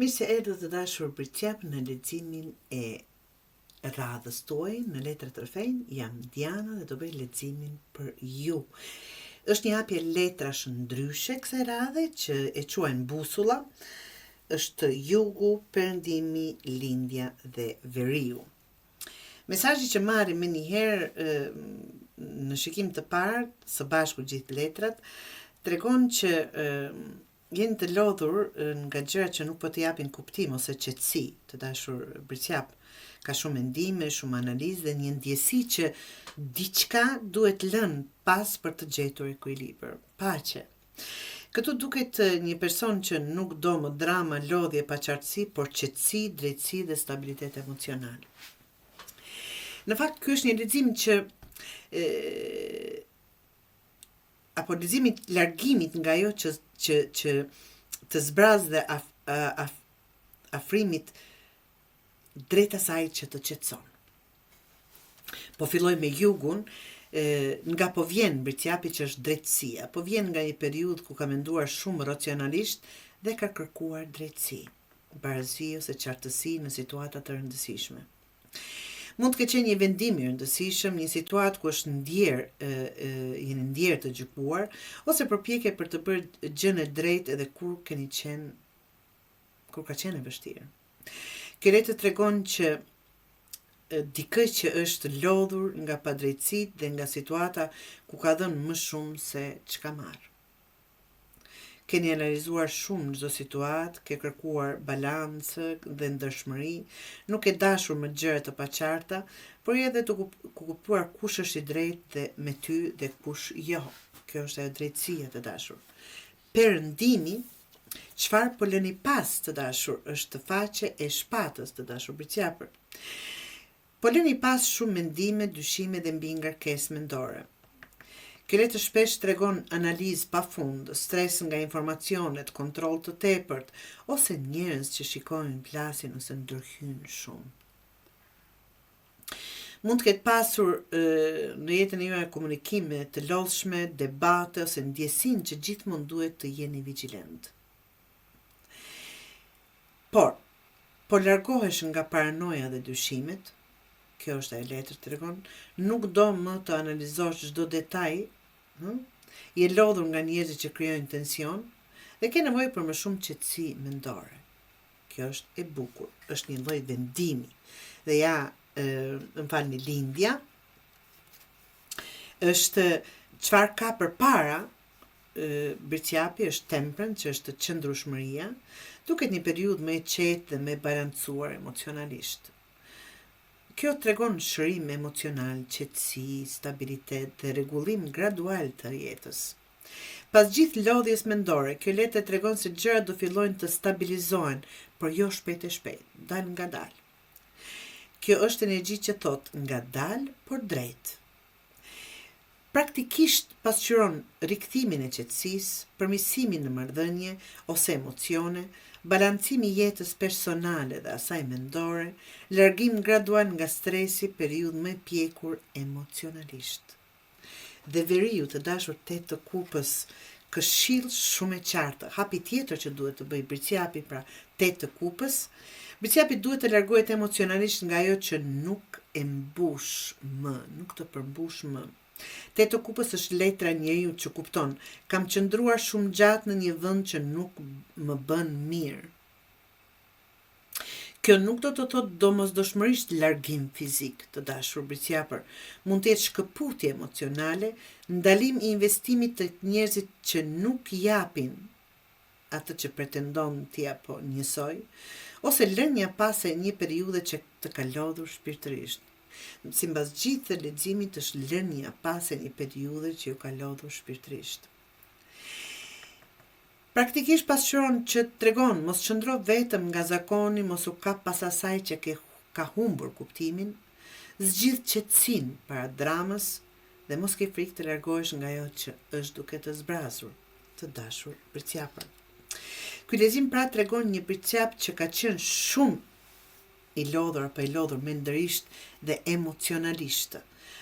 Mirë se erdhët të dashur Birqap në leximin e radhës tuaj në Letrat Rrëfejnë. Jam Diana dhe do bëj leximin për ju. Është një hapje letrash ndryshe kësaj radhe që e quajnë busulla. Është jugu, perëndimi, lindja dhe veriu. Mesazhi që marrim më njëherë në shikim të parë, së bashku gjithë letrat, tregon që jeni të lodhur nga gjërat që nuk po të japin kuptim ose qetësi. Të dashur Birqap, ka shumë mendime, shumë analizë dhe një ndjesi që diçka duhet lënë pas për të gjetur ekuilibër, paqe. Këtu duket një person që nuk do më drama, lodhje, paqartësi, por qetësi, drejtësi dhe stabilitet emocional. Në fakt, ky është një lexim që apo leximit largimit nga ajo që të zbraz dhe afrimit drejt asaj që të qetëson. Po filloj me jugun, nga po vjen Birqapi që është drejtësia, po vjen nga një periudhë ku ka menduar shumë racionalisht dhe ka kërkuar drejtësi, barazi ose qartësi në situata të rëndësishme. Mund të ketë një vendim i rëndësishëm, një situatë ku është jeni ndjerë të gjykuar, ose përpjekje për të bërë gjën e drejtë edhe kur ka qenë e vështirë. Kjo le të tregon që dikë që është lodhur nga padrejtësitë dhe nga situata ku ka dhënë më shumë se çka marr. Keni analizuar shumë çdo situatë, ke kërkuar balancë dhe ndershmëri, nuk e dashur më gjëra të paqarta, por edhe të kuptuar kush është i drejtë dhe me ty dhe kush jo. Kjo është ajo drejtësia të dashur. Perëndimi, çfarë po lëni pas të dashur, është faqe e shpatës të dashur Birqapër. Po lëni pas shumë mendime, dyshime dhe mbi ngarkesë mendore. Kjo letë shpesh tregon analizë pafund, stres nga informacionet, kontroll të tepërt, ose njerëz që shikojnë, plasin ose ndërhyjnë shumë. Mund të ketë pasur në jetën e juaj komunikime të lodhshme, debate ose ndjesinë që gjithmonë duhet të jeni vigjilent. Por largohesh nga paranoja dhe dyshimet, kjo është ajo letër tregon, nuk do më të analizosh çdo detaj, je lodhur nga njerëzit që krijojnë tension dhe ke nevojë për më shumë qetësi mendore. Kjo është e bukur, është një lloj vendimi. Dhe më falni, lindja është çfarë ka përpara Birqapi, është temprën, që është qëndrueshmëria, duket një periudhë më e qetë dhe më e balancuar emocionalisht. Kjo tregon shërim emocional, qetësi, stabilitet dhe rregullim gradual të jetës. Pas gjithë lodhjes mendore, kjo letë tregon se gjërat do fillojnë të stabilizohen, por jo shpejt e shpejt, dal nga dal. Kjo është energji që thot nga dal, por drejt. Praktikisht pasqyron rikthimin e qetësisë, përmirësimin në marrëdhënie ose emocione, balancimi jetës personale dhe asaj mendore, largim gradual nga stresi, periudhë më pjekur emocionalisht. Dhe veriu të dashur 8 të kupës, këshill shumë e qartë. Hapi tjetër që duhet të bëj Birqapi, pra 8 të kupës, Birqapi duhet të largohet emocionalisht nga ajo që nuk e mbush më, nuk të përmbush më. 8 të kupës është letra njeriu që kupton, kam qëndruar shumë gjatë në një vend që nuk më bën mirë. Kjo nuk do të thotë domosdoshmërisht largim fizik të dashur Birqapër. Mund të jetë shkëputje emocionale, ndalim i investimit të njerëzit që nuk japin atë që pretendon ti apo njësoj, ose lënia pas e një periudhe që të ka lodhur shpirtërisht. Sipas gjithë leximit është lënia pas e një periudhe që ju ka lodhur shpirtërisht. Praktikisht pasqyron që tregon mos qëndro vetëm nga zakoni, mos u kap pas asaj që ka humbur kuptimin, zgjidh qetësinë para dramës dhe mos ke frikë të largohesh nga ajo që është duke të zbrazur, të dashur Birqapër. Ky lexim pra tregon një Birqap që ka qenë shumë i lodhur apo i lodhur mendërisht dhe emocionalisht.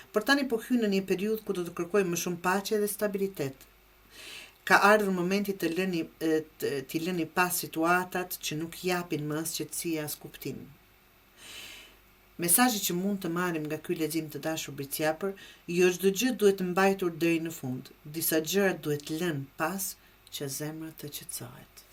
Por tani po hyn në një periudhë ku do të kërkojë më shumë paqe dhe stabilitet. Ka ardhur momenti t'i lëni pas situatat që nuk japin më as qetësi as kuptim. Mesazhi që mund të marrim nga ky lexim të dashur Bricjapër, jo çdo gjë duhet mbajtur deri në fund. Disa gjëra duhet lënë pas që zemra të qetësohet.